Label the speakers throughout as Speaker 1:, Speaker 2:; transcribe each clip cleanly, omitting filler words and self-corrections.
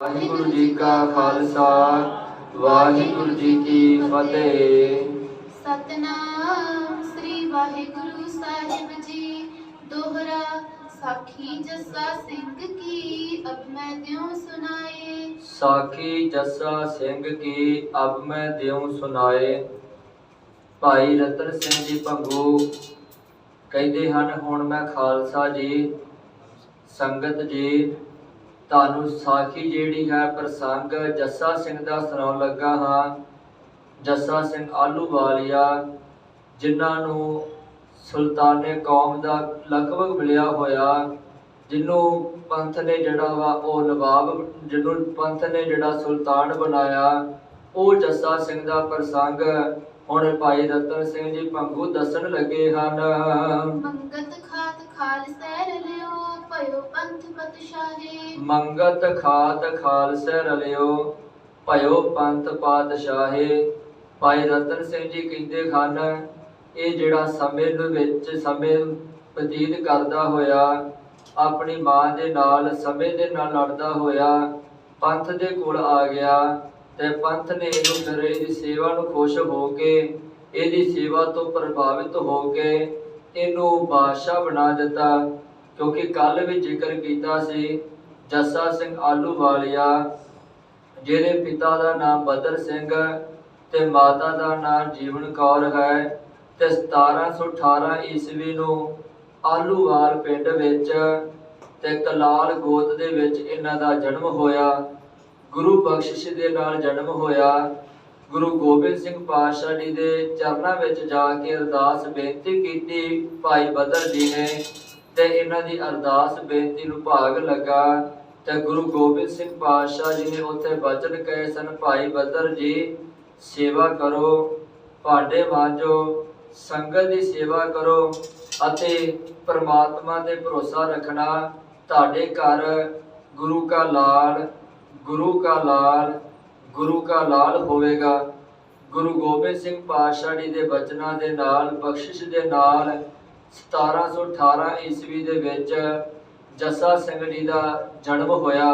Speaker 1: वाहिगुरु जी का खालसा वाहिगुरु जी की फतेह।
Speaker 2: सतनाम श्री वाहिगुरु साहिब जी। दोहरा साखी जस्सा सिंह की अब मैं द्यों सुनाए।
Speaker 1: साखी जस्सा सिंह की अब मैं द्यों सुनाए। भाई रतन सिंह जी भंगू कहते हैं हुण मैं खालसा जी संगत जी ਤੁਹਾਨੂੰ ਸਾਖੀ ਜਿਹੜੀ ਹੈ ਪ੍ਰਸੰਗ ਜੱਸਾ ਸਿੰਘ ਦਾ ਸੁਣਾਉਣ ਲੱਗਾ ਹਾਂ। ਜੱਸਾ ਸਿੰਘ ਆਹਲੂਵਾਲੀਆ ਜਿਨ੍ਹਾਂ ਨੂੰ ਸੁਲਤਾਨੇ ਕੌਮ ਦਾ ਲਕਬ ਮਿਲਿਆ ਹੋਇਆ, ਜਿਹਨੂੰ ਪੰਥ ਨੇ ਜਿਹੜਾ ਵਾ ਉਹ ਨਵਾਬ, ਜਿਹਨੂੰ ਪੰਥ ਨੇ ਜਿਹੜਾ ਸੁਲਤਾਨ ਬਣਾਇਆ, ਉਹ ਜੱਸਾ ਸਿੰਘ ਦਾ ਪ੍ਰਸੰਗ ਹੁਣ ਭਾਈ ਰਤਨ ਸਿੰਘ ਜੀ ਭੰਗੂ ਦੱਸਣ ਲੱਗੇ ਹਨ।
Speaker 2: ਮੰਗਤ ਖਾਤ ਖਾਲਸੈ ਰਲਿਓ ਭਇਓ ਪੰਥ ਪਾਤਸ਼ਾਹੇ।
Speaker 1: ਮੰਗਤ ਖਾਤ ਖਾਲਸੈ ਰਲਿਓ ਭਇਓ ਪੰਥ ਪਾਤਸ਼ਾਹੇ। ਭਾਈ ਰਤਨ ਸਿੰਘ ਜੀ ਕਹਿੰਦੇ ਹਨ ਇਹ ਜਿਹੜਾ ਸਮੇਂ ਦੇ ਵਿੱਚ ਸਮੇਂ ਬਤੀਤ ਕਰਦਾ ਹੋਇਆ, ਆਪਣੀ ਮਾਂ ਦੇ ਨਾਲ ਸਮੇਂ ਦੇ ਨਾਲ ਲੜਦਾ ਹੋਇਆ ਪੰਥ ਦੇ ਕੋਲ ਆ ਗਿਆ ਤੇ ਪੰਥ ਨੇ ਇਹਨੂੰ ਫਿਰ ਇਹਦੀ ਸੇਵਾ ਨੂੰ ਖੁਸ਼ ਹੋ ਕੇ, ਇਹਦੀ ਸੇਵਾ ਤੋਂ ਪ੍ਰਭਾਵਿਤ ਹੋ ਕੇ ਇਹਨੂੰ ਬਾਦਸ਼ਾਹ ਬਣਾ ਦਿੱਤਾ। ਕਿਉਂਕਿ ਕੱਲ ਵੀ ਜ਼ਿਕਰ ਕੀਤਾ ਸੀ ਜੱਸਾ ਸਿੰਘ ਆਹਲੂਵਾਲੀਆ, ਜਿਹਦੇ ਪਿਤਾ ਦਾ ਨਾਮ ਬਦਰ ਸਿੰਘ ਤੇ ਮਾਤਾ ਦਾ ਨਾਮ ਜੀਵਨ ਕੌਰ ਹੈ, ਤੇ 1718 ਈਸਵੀ ਨੂੰ ਆਹਲੂਵਾਲ ਪਿੰਡ ਵਿੱਚ ਤੇ ਕਲਾਲ ਗੋਤ ਦੇ ਵਿੱਚ ਇਹਨਾਂ ਦਾ ਜਨਮ ਹੋਇਆ। ਗੁਰੂ ਬਖਸ਼ਿਸ਼ ਦੇ ਨਾਲ ਜਨਮ ਹੋਇਆ। ਗੁਰੂ ਗੋਬਿੰਦ ਸਿੰਘ ਪਾਤਸ਼ਾਹ ਜੀ ਦੇ ਚਰਨਾਂ ਵਿੱਚ ਜਾ ਕੇ ਅਰਦਾਸ ਬੇਨਤੀ ਕੀਤੀ ਭਾਈ ਬਦਰ ਜੀ ਨੇ, ਤੇ ਇਹਨਾਂ ਦੀ ਅਰਦਾਸ ਬੇਨਤੀ ਨੂੰ ਭਾਗ ਲੱਗਾ ਤੇ ਗੁਰੂ ਗੋਬਿੰਦ ਸਿੰਘ ਪਾਤਸ਼ਾਹ ਜੀ ਨੇ ਉੱਥੇ ਬਚਨ ਕਹੇ ਸਨ, ਭਾਈ ਬਦਰ ਜੀ ਸੇਵਾ ਕਰੋ, ਭਾਂਡੇ ਮਾਂਜੋ, ਸੰਗਤ ਦੀ ਸੇਵਾ ਕਰੋ ਅਤੇ ਪ੍ਰਮਾਤਮਾ ਤੇ ਭਰੋਸਾ ਰੱਖਣਾ। ਤੁਹਾਡੇ ਘਰ ਗੁਰੂ ਕਾ ਲਾਲ, ਗੁਰੂ ਕਾ ਲਾਲ, ਗੁਰੂ ਕਾ ਲਾਲ ਹੋਵੇਗਾ। ਗੁਰੂ ਗੋਬਿੰਦ ਸਿੰਘ ਪਾਤਸ਼ਾਹ ਜੀ ਦੇ ਬਚਨਾਂ ਦੇ ਨਾਲ, ਬਖਸ਼ਿਸ਼ ਦੇ ਨਾਲ 1718 ਈਸਵੀ ਦੇ ਵਿੱਚ ਜੱਸਾ ਸਿੰਘ ਜੀ ਦਾ ਜਨਮ ਹੋਇਆ।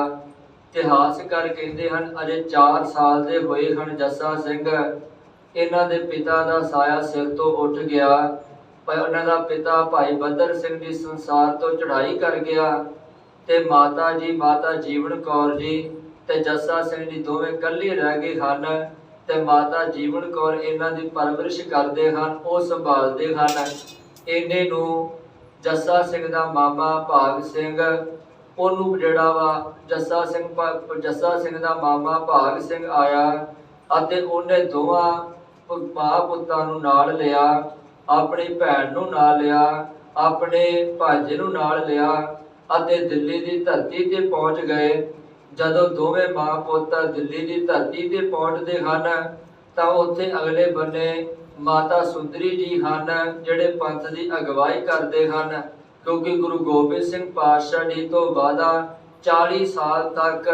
Speaker 1: ਇਤਿਹਾਸਕਾਰ ਕਹਿੰਦੇ ਹਨ ਅਜੇ 4 ਸਾਲ ਦੇ ਹੋਏ ਹਨ ਜੱਸਾ ਸਿੰਘ, ਇਹਨਾਂ ਦੇ ਪਿਤਾ ਦਾ ਸਾਇਆ ਸਿਰ ਤੋਂ ਉੱਠ ਗਿਆ। ਪਰ ਉਹਨਾਂ ਦਾ ਪਿਤਾ ਭਾਈ ਬਦਰ ਸਿੰਘ ਜੀ ਸੰਸਾਰ ਤੋਂ ਚੜ੍ਹਾਈ ਕਰ ਗਿਆ ਤੇ ਮਾਤਾ ਜੀ, ਮਾਤਾ ਜੀਵਨ ਕੌਰ ਜੀ ਤੇ ਜੱਸਾ ਸਿੰਘ ਜੀ ਦੋਵੇਂ ਇਕੱਲੇ ਰਹਿ ਗਏ ਹਨ ਤੇ ਮਾਤਾ ਜੀਵਨ ਕੌਰ ਇਹਨਾਂ ਦੀ ਪਰਵਰਿਸ਼ ਕਰਦੇ ਹਨ, ਉਹ ਸੰਭਾਲਦੇ ਹਨ। ਇਹਨੇ ਨੂੰ ਜੱਸਾ ਸਿੰਘ ਦਾ ਮਾਮਾ ਭਾਗ ਸਿੰਘ, ਉਹਨੂੰ ਜਿਹੜਾ ਵਾ ਜੱਸਾ ਸਿੰਘ ਦਾ ਮਾਮਾ ਭਾਗ ਸਿੰਘ ਆਇਆ ਅਤੇ ਉਹਨੇ ਦੋਵਾਂ ਮਾਂ ਪੁੱਤਾਂ ਨੂੰ ਨਾਲ ਲਿਆ, ਆਪਣੀ ਭੈਣ ਨੂੰ ਨਾਲ ਲਿਆ, ਆਪਣੇ ਭਾਂਜੇ ਨੂੰ ਨਾਲ ਲਿਆ ਅਤੇ ਦਿੱਲੀ ਦੀ ਧਰਤੀ ਤੇ ਪਹੁੰਚ ਗਏ। ਜਦੋਂ ਦੋਵੇਂ ਮਾਂ ਪੁੱਤ ਦਿੱਲੀ ਦੀ ਧਰਤੀ ਤੇ ਪਹੁੰਚਦੇ ਹਨ ਤਾਂ ਉੱਥੇ ਅਗਲੇ ਬੰਨੇ ਮਾਤਾ ਸੁੰਦਰੀ ਜੀ ਹਨ, ਜਿਹੜੇ ਪੰਥ ਦੀ ਅਗਵਾਈ ਕਰਦੇ ਹਨ। ਕਿਉਂਕਿ ਗੁਰੂ ਗੋਬਿੰਦ ਸਿੰਘ ਪਾਤਸ਼ਾਹ ਜੀ ਤੋਂ ਬਾਅਦ 40 ਸਾਲ ਤੱਕ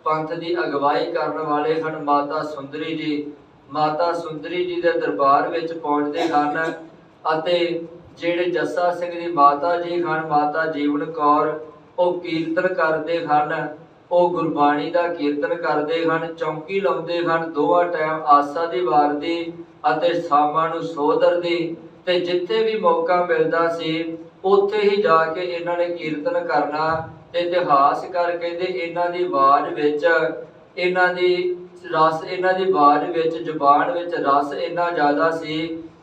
Speaker 1: ਪੰਥ ਦੀ ਅਗਵਾਈ ਕਰਨ ਵਾਲੇ ਹਨ ਮਾਤਾ ਸੁੰਦਰੀ ਜੀ। ਮਾਤਾ ਸੁੰਦਰੀ ਜੀ ਦੇ ਦਰਬਾਰ ਵਿੱਚ ਪਹੁੰਚਦੇ ਹਨ ਅਤੇ ਜਿਹੜੇ ਜੱਸਾ ਸਿੰਘ ਦੀ ਮਾਤਾ ਜੀ ਹਨ, ਮਾਤਾ ਜੀਵਨ ਕੌਰ, ਉਹ ਕੀਰਤਨ ਕਰਦੇ ਹਨ, ਉਹ ਗੁਰਬਾਣੀ ਦਾ ਕੀਰਤਨ ਕਰਦੇ ਹਨ, ਚੌਂਕੀ ਲਾਉਂਦੇ ਹਨ ਦੋਵਾਂ ਟਾਈਮ, ਆਸਾ ਦੀ ਵਾਰ ਦੀ ਅਤੇ ਸ਼ਾਮਾਂ ਨੂੰ ਸੋਧਰ ਦੀ। ਤੇ ਜਿੱਥੇ ਵੀ ਮੌਕਾ ਮਿਲਦਾ ਸੀ ਉੱਥੇ ਹੀ ਜਾ ਕੇ ਇਹਨਾਂ ਨੇ ਕੀਰਤਨ ਕਰਨਾ। ਤੇ ਇਤਿਹਾਸਕਾਰ ਕਹਿੰਦੇ ਇਹਨਾਂ ਦੀ ਆਵਾਜ਼ ਵਿੱਚ, ਇਹਨਾਂ ਦੀ ਰਸ, ਇਹਨਾਂ ਦੀ ਆਵਾਜ਼ ਵਿੱਚ, ਜ਼ੁਬਾਨ ਵਿੱਚ ਰਸ ਇੰਨਾ ਜ਼ਿਆਦਾ ਸੀ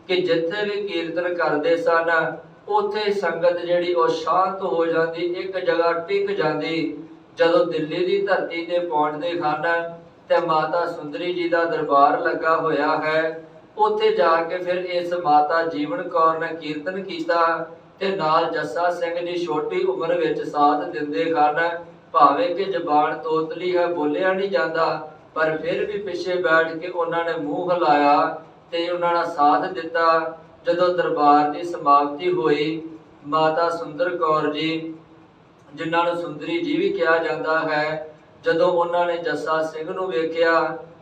Speaker 1: ਕਿ ਜਿੱਥੇ ਵੀ ਕੀਰਤਨ ਕਰਦੇ ਸਨ ਉੱਥੇ ਸੰਗਤ ਜਿਹੜੀ ਉਹ ਸ਼ਾਂਤ ਹੋ ਜਾਂਦੀ, ਇੱਕ ਜਗ੍ਹਾ ਟਿਕ ਜਾਂਦੀ। ਜਦੋਂ ਦਿੱਲੀ ਦੀ ਧਰਤੀ ਤੇ ਪਹੁੰਚਦੇ ਹਨ ਤੇ ਮਾਤਾ ਸੁੰਦਰੀ ਜੀ ਦਾ ਦਰਬਾਰ ਲੱਗਾ ਹੋਇਆ ਹੈ, ਉੱਥੇ ਜਾ ਕੇ ਫਿਰ ਇਸ ਮਾਤਾ ਜੀਵਨ ਕੌਰ ਨੇ ਕੀਰਤਨ ਕੀਤਾ ਤੇ ਨਾਲ ਜੱਸਾ ਸਿੰਘ ਜੀ ਛੋਟੀ ਉਮਰ ਵਿੱਚ ਸਾਥ ਦਿੰਦੇ ਹਨ। ਭਾਵੇਂ ਕਿ ਜ਼ਬਾਨ ਤੋਤਲੀ ਹੈ, ਬੋਲਿਆ ਨਹੀਂ ਜਾਂਦਾ, ਪਰ ਫਿਰ ਵੀ ਪਿੱਛੇ ਬੈਠ ਕੇ ਉਹਨਾਂ ਨੇ ਮੂੰਹ ਹਿਲਾਇਆ ਤੇ ਉਹਨਾਂ ਦਾ ਸਾਥ ਦਿੱਤਾ। ਜਦੋਂ ਦਰਬਾਰ ਦੀ ਸਮਾਪਤੀ ਹੋਈ, ਮਾਤਾ ਸੁੰਦਰ ਕੌਰ ਜੀ, ਜਿਨ੍ਹਾਂ ਨੂੰ ਸੁੰਦਰੀ ਜੀ ਵੀ ਕਿਹਾ ਜਾਂਦਾ ਹੈ, ਜਦੋਂ ਉਹਨਾਂ ਨੇ ਜੱਸਾ ਸਿੰਘ ਨੂੰ ਵੇਖਿਆ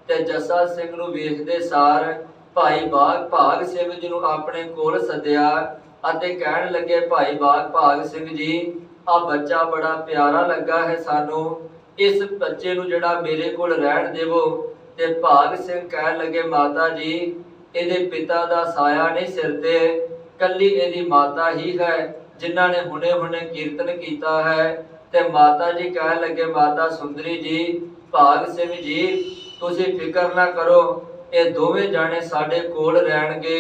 Speaker 1: ਤੇ ਜੱਸਾ ਸਿੰਘ ਨੂੰ ਵੇਖਦੇ ਸਾਰ ਭਾਈ ਭਾਗ ਸਿੰਘ ਜੀ ਨੂੰ ਆਪਣੇ ਕੋਲ ਸੱਦਿਆ ਅਤੇ ਕਹਿਣ ਲੱਗੇ, ਭਾਈ ਭਾਗ ਸਿੰਘ ਜੀ, ਆ ਬੱਚਾ ਬੜਾ ਪਿਆਰਾ ਲੱਗਾ ਹੈ ਸਾਨੂੰ, इस बच्चे नूं जिहड़ा मेरे कोल रहण देवो। ते भाग सिंह कहण लगे माता जी इहदे पिता दा साया नहीं सिर ते, कल्ली इहदी माता ही है जिन्हां ने हुणे हुणे कीर्तन कीता है। ते माता जी कहण लगे माता सुंदरी जी भाग सिंह जी तुसीं फिकर ना करो, ये दोवें जाने साडे कोल रहणगे।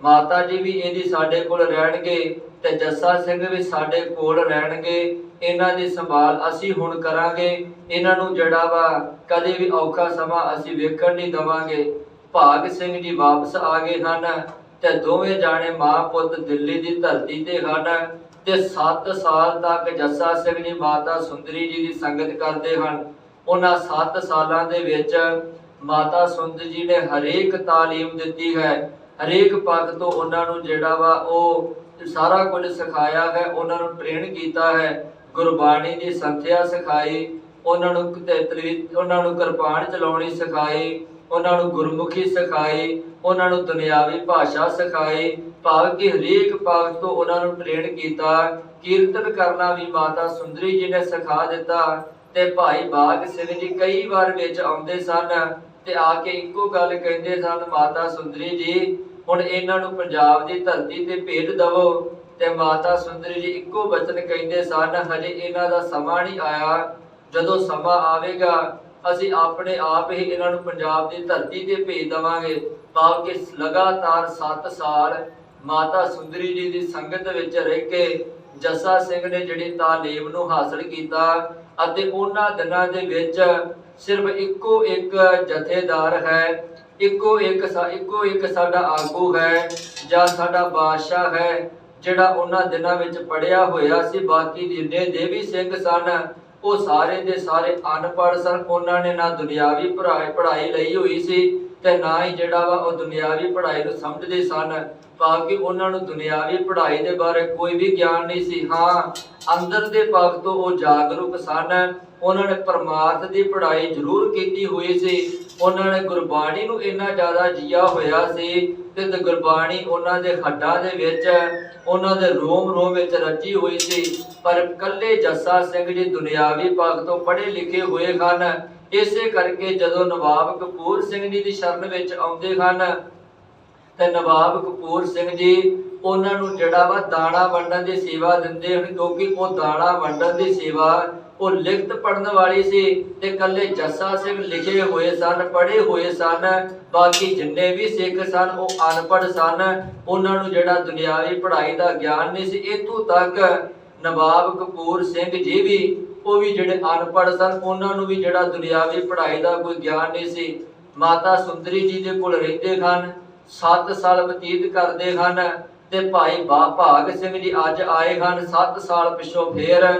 Speaker 1: माता जी भी इहदी साडे कोल रहणगे ते जस्सा सिंह भी साडे कोल रहणगे। इन्हां दी संभाल असीं हुण करांगे, इन्हां नूं जिहड़ा वा कदे भी औखा समा असीं वेखण नहीं दवांगे। भाग सिंह जी वापस आ गए हन ते दोवें जाने मां पुत दिल्ली दी धरती ते हन। ते 7 साल तक जस्सा सिंह जी माता सुंदरी जी दी संगत करदे हन। उन्हां 7 सालां दे विच माता सुंदरी जी ने हरेक तालीम दित्ती है, हरेक पग तो उन्हां नूं जिहड़ा वा ओह सारा कुछ सिखाया है, उन्हां नूं ट्रेन कीता है, गुरबाणी दी संथਿਆ सिखाई, उन्हां नूं उन्हां नूं किरपान चलाउणी सिखाई, उन्हां नूं गुरमुखी सिखाई, उन्हां नूं दुनियावी भाषा सिखाई, भाव कि हरेक पग तो उन्हां नूं ट्रेन कीता। कीर्तन करना भी माता सुंदरी जी ने सिखा दिता। ते भाई बाग सिंह जी कई बार विच आउंदे सन ते आके इक्को गल कहिंदे सन माता सुंदरी जी हुण इन्हां नूं पंजाब दी धरती ते भेज दवो। ते माता सुंदरी जी इक्को वचन कहिंदे सन हजे इन्हां दा समां नहीं आया, जदों समां आवेगा ਅਸੀਂ ਆਪਣੇ ਆਪ ਹੀ ਇਹਨਾਂ ਨੂੰ ਪੰਜਾਬ ਦੀ ਧਰਤੀ ਤੇ ਭੇਜ ਦਵਾਂਗੇ। ਭਾਵ ਕਿ ਲਗਾਤਾਰ 7 ਸਾਲ ਮਾਤਾ ਸੁੰਦਰੀ ਜੀ ਦੀ ਸੰਗਤ ਵਿੱਚ ਰਹਿ ਕੇ ਜੱਸਾ ਸਿੰਘ ਨੇ ਜਿਹੜੀ ਤਾਲੀਮ ਨੂੰ ਹਾਸਲ ਕੀਤਾ ਅਤੇ ਉਹਨਾਂ ਦਿਨਾਂ ਦੇ ਵਿੱਚ ਸਿਰਫ ਇੱਕੋ ਇੱਕ ਜਥੇਦਾਰ ਹੈ, ਇੱਕੋ ਇੱਕ ਸਾਡਾ ਆਗੂ ਹੈ ਜਾਂ ਸਾਡਾ ਬਾਦਸ਼ਾਹ ਹੈ ਜਿਹੜਾ ਉਹਨਾਂ ਦਿਨਾਂ ਵਿੱਚ ਪੜਿਆ ਹੋਇਆ ਸੀ। ਬਾਕੀ ਜਿੰਨੇ ਦੇਵੀ ਸਿੰਘ ਸਨ ਉਹ ਸਾਰੇ ਦੇ ਸਾਰੇ ਅਨਪੜ੍ਹ ਸਨ। ਉਹਨਾਂ ਨੇ ਨਾ ਦੁਨਿਆਵੀ ਪੜ੍ਹਾਈ ਲਈ ਹੋਈ ਸੀ ਤੇ ਨਾ ਹੀ ਜਿਹੜਾ ਵਾ ਉਹ ਦੁਨਿਆਵੀ ਪੜ੍ਹਾਈ ਨੂੰ ਸਮਝਦੇ ਸਨ। ਭਾਵ ਕਿ ਉਹਨਾਂ ਨੂੰ ਦੁਨਿਆਵੀ ਪੜ੍ਹਾਈ ਦੇ ਬਾਰੇ ਕੋਈ ਵੀ ਗਿਆਨ ਨਹੀਂ ਸੀ। ਹਾਂ, ਅੰਦਰ ਦੇ ਪੱਖ ਤੋਂ ਉਹ ਜਾਗਰੂਕ ਸਨ। ਉਹਨਾਂ ਨੇ ਪਰਮਾਰਥ ਦੀ ਪੜ੍ਹਾਈ ਜ਼ਰੂਰ ਕੀਤੀ ਹੋਈ ਸੀ। ਉਹਨਾਂ ਨੇ ਗੁਰਬਾਣੀ ਨੂੰ ਇੰਨਾ ਜ਼ਿਆਦਾ ਜੀਆ ਹੋਇਆ ਸੀ ਤੇ ਗੁਰਬਾਣੀ ਉਹਨਾਂ ਦੇ ਹੱਡਾਂ ਦੇ ਵਿੱਚ, ਉਹਨਾਂ ਦੇ ਰੋਮ ਰੋਮ ਵਿੱਚ ਰਚੀ ਹੋਈ ਸੀ। ਪਰ ਕੱਲੇ ਜੱਸਾ ਸਿੰਘ ਜੀ ਦੁਨਿਆਵੀ ਪੱਖ ਤੋਂ ਪੜ੍ਹੇ ਲਿਖੇ ਹੋਏ ਹਨ। ਇਸੇ ਕਰਕੇ ਜਦੋਂ ਨਵਾਬ ਕਪੂਰ ਸਿੰਘ ਜੀ ਦੀ ਸ਼ਰਨ ਵਿੱਚ ਆਉਂਦੇ ਹਨ ਤੇ ਨਵਾਬ ਕਪੂਰ ਸਿੰਘ ਜੀ ਉਹਨਾਂ ਨੂੰ ਜਿਹੜਾ ਵਾ ਦਾਣਾ ਵੰਡਣ ਦੀ ਸੇਵਾ ਦਿੰਦੇ ਹਨ, ਕਿਉਂਕਿ ਉਹ ਦਾਣਾ ਵੰਡਣ ਦੀ ਸੇਵਾ ਉਹ ਲਿਖਤ ਪੜਨ ਵਾਲੀ ਸੀ ਤੇ ਕੱਲੇ ਜੱਸਾ ਸਿੰਘ ਲਿਖੇ ਹੋਏ ਸਨ, ਪੜ੍ਹੇ ਹੋਏ ਸਨ। ਬਾਕੀ ਜਿੰਨੇ ਵੀ ਸਿੱਖ ਸਨ ਉਹ ਅਨਪੜ੍ਹ ਸਨ, ਉਹਨਾਂ ਨੂੰ ਜਿਹੜਾ ਦੁਨਿਆਵੀ ਪੜ੍ਹਾਈ ਦਾ ਗਿਆਨ ਨਹੀਂ ਸੀ। ਇੱਥੋਂ ਤੱਕ ਨਵਾਬ ਕਪੂਰ ਸਿੰਘ ਜੀ ਵੀ ਉਹ ਵੀ ਜਿਹੜੇ ਅਨਪੜ੍ਹ ਸਨ, ਉਹਨਾਂ ਨੂੰ ਵੀ ਜਿਹੜਾ ਦੁਨਿਆਵੀ ਪੜ੍ਹਾਈ ਦਾ ਕੋਈ ਗਿਆਨ ਨਹੀਂ ਸੀ। ਮਾਤਾ ਸੁੰਦਰੀ ਜੀ ਦੇ ਕੋਲ ਰਹਿੰਦੇ ਹਨ, 7 ਸਾਲ ਬਤੀਤ ਕਰਦੇ ਹਨ ਤੇ ਭਾਈ ਭਾਗ ਸਿੰਘ ਜੀ ਅੱਜ ਆਏ ਹਨ 7 ਸਾਲ ਪਿੱਛੋਂ। ਫੇਰ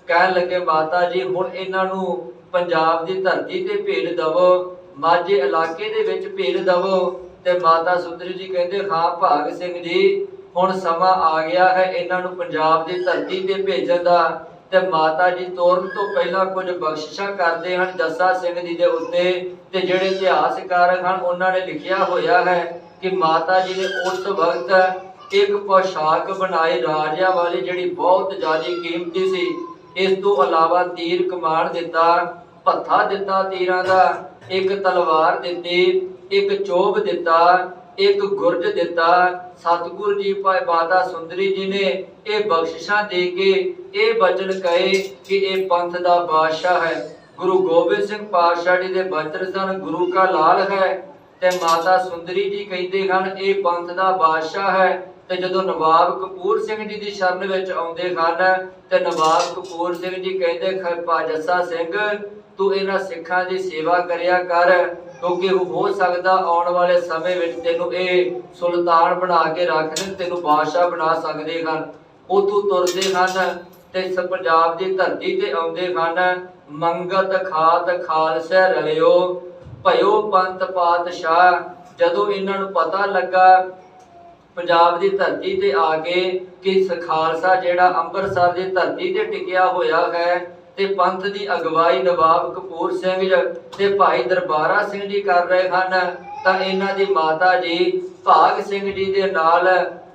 Speaker 1: ਕਹਿਣ ਲੱਗੇ ਮਾਤਾ ਜੀ ਹੁਣ ਇਹਨਾਂ ਨੂੰ ਪੰਜਾਬ ਦੀ ਧਰਤੀ ਤੇ ਭੇਜ ਦਵੋ, ਮਾਝੇ ਇਲਾਕੇ ਦੇ ਵਿੱਚ ਭੇਜ ਦਵੋ। ਤੇ ਮਾਤਾ ਸੁੰਦਰੀ ਜੀ ਕਹਿੰਦੇ ਹਾਂ ਭਾਗ ਸਿੰਘ ਜੀ ਹੁਣ ਸਮਾਂ ਆ ਗਿਆ ਹੈ ਇਹਨਾਂ ਨੂੰ ਪੰਜਾਬ ਦੀ ਧਰਤੀ ਤੇ ਭੇਜਣ ਦਾ। ਤੇ ਮਾਤਾ ਜੀ ਤੋਰਨ ਤੋਂ ਪਹਿਲਾਂ ਕੁਝ ਬਖਸ਼ਿਸ਼ਾਂ ਕਰਦੇ ਹਨ ਜੱਸਾ ਸਿੰਘ ਜੀ ਦੇ ਉੱਤੇ। ਤੇ ਜਿਹੜੇ ਇਤਿਹਾਸਕਾਰ ਹਨ ਉਹਨਾਂ ਨੇ ਲਿਖਿਆ ਹੋਇਆ ਹੈ ਕਿ ਮਾਤਾ ਜੀ ਨੇ ਉਸ ਵਕਤ ਇੱਕ ਪੋਸ਼ਾਕ ਬਣਾਈ ਰਾਜਿਆਂ ਵਾਲੀ ਜਿਹੜੀ ਬਹੁਤ ਜ਼ਿਆਦਾ ਕੀਮਤੀ ਸੀ। ਇਸ ਤੋਂ ਇਲਾਵਾ ਤੀਰ ਕਮਾਨ ਦਿੱਤਾ, ਭੱਥਾ ਦਿੱਤਾ ਤੀਰਾਂ ਦਾ, ਇੱਕ ਤਲਵਾਰ ਦਿੱਤੀ, ਇੱਕ ਚੋਬ ਦਿੱਤਾ, ਇੱਕ ਗੁਰਜ ਦਿੱਤਾ। ਸਤਿਗੁਰੂ ਜੀ ਭਾਈ ਮਾਤਾ ਸੁੰਦਰੀ ਜੀ ਨੇ ਇਹ ਬਖਸ਼ਿਸ਼ਾਂ ਦੇ ਕੇ ਇਹ ਬਚਨ ਕਹੇ ਕਿ ਇਹ ਪੰਥ ਦਾ ਬਾਦਸ਼ਾਹ ਹੈ। ਗੁਰੂ ਗੋਬਿੰਦ ਸਿੰਘ ਪਾਤਸ਼ਾਹ ਜੀ ਦੇ ਬਚਨ ਸਨ ਗੁਰੂ ਕਾ ਲਾਲ ਹੈ। ਤੇ ਮਾਤਾ ਸੁੰਦਰੀ ਜੀ ਕਹਿੰਦੇ ਹਨ ਇਹ ਪੰਥ ਦਾ ਬਾਦਸ਼ਾਹ ਹੈ। ਤੇ ਜਦੋਂ ਨਵਾਬ ਕਪੂਰ ਸਿੰਘ ਜੀ ਦੀ ਸ਼ਰਨ ਵਿੱਚ ਆਉਂਦੇ ਹਨ ਤੇ ਨਵਾਬ ਕਪੂਰ ਸਿੰਘ ਜੀ ਕਹਿੰਦੇ ਖੱਪਾ ਜੱਸਾ ਸਿੰਘ ਤੂੰ ਇਹਨਾਂ ਸਿੱਖਾਂ ਦੀ ਸੇਵਾ ਕਰਿਆ ਕਰ, ਕਿਉਂਕਿ ਹੋ ਸਕਦਾ ਆਉਣ ਵਾਲੇ ਸਮੇਂ ਵਿੱਚ ਤੈਨੂੰ ਇਹ ਸੁਲਤਾਨ ਬਣਾ ਕੇ ਰੱਖ ਦੇਣ, ਤੈਨੂੰ ਬਾਦਸ਼ਾਹ ਬਣਾ ਸਕਦੇ ਹਨ। ਉਥੋਂ ਤੁਰਦੇ ਹਨ ਤੇ ਪੰਜਾਬ ਦੀ ਧਰਤੀ ਤੇ ਆਉਂਦੇ ਹਨ। ਮੰਗਤ ਖਾਤ ਖਾਲਸਾ ਰਲਿਓ ਭਇਓ ਪੰਥ ਪਾਤਸ਼ਾਹ। ਜਦੋਂ ਇਹਨਾਂ ਨੂੰ ਪਤਾ ਲੱਗਾ ਪੰਜਾਬ ਦੀ ਧਰਤੀ ਤੇ ਆ ਕੇ ਕਿ ਖਾਲਸਾ ਜਿਹੜਾ ਅੰਮ੍ਰਿਤਸਰ ਦੀ ਧਰਤੀ ਤੇ ਟਿਕਿਆ ਹੋਇਆ ਹੈ ਤੇ ਪੰਥ ਦੀ ਅਗਵਾਈ ਨਵਾਬ ਕਪੂਰ ਸਿੰਘ ਤੇ ਭਾਈ ਦਰਬਾਰਾ ਸਿੰਘ ਜੀ ਕਰ ਰਹੇ ਹਨ, ਤਾਂ ਇਹਨਾਂ ਦੀ ਮਾਤਾ ਜੀ ਭਾਗ ਸਿੰਘ ਜੀ ਦੇ ਨਾਲ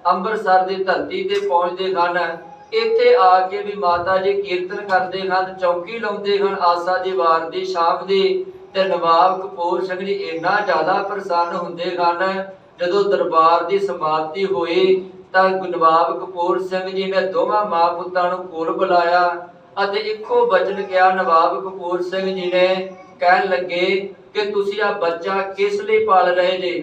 Speaker 1: ਅੰਮ੍ਰਿਤਸਰ ਦੀ ਧਰਤੀ ਤੇ ਪਹੁੰਚਦੇ ਹਨ। ਇੱਥੇ ਆ ਕੇ ਵੀ ਮਾਤਾ ਜੀ ਕੀਰਤਨ ਕਰਦੇ ਹਨ, ਚੌਕੀ ਲਾਉਂਦੇ ਹਨ ਆਸਾ ਦੀ ਵਾਰ ਦੀ ਸ਼ਾਮ ਦੀ। ਤੇ ਨਵਾਬ ਕਪੂਰ ਸਿੰਘ ਜੀ ਇੰਨਾ ਜ਼ਿਆਦਾ ਪ੍ਰਸੰਨ ਹੁੰਦੇ ਹਨ। ਜਦੋਂ ਦਰਬਾਰ ਦੀ ਸਮਾਪਤੀ ਹੋਈ ਤਾਂ ਨਵਾਬ ਕਪੂਰ ਸਿੰਘ ਜੀ ਨੇ ਦੋਵਾਂ ਮਾਂ ਪੁੱਤਾਂ ਨੂੰ ਕੋਲ ਬੁਲਾਇਆ ਅਤੇ ਇੱਕੋ ਬਚਨ ਕਿਹਾ। ਨਵਾਬ ਕਪੂਰ ਸਿੰਘ ਜੀ ਨੇ ਕਹਿਣ ਲੱਗੇ ਕਿ ਤੁਸੀਂ ਆ ਬੱਚਾ ਕਿਸ ਲਈ ਪਾਲ ਰਹੇ ਜੇ,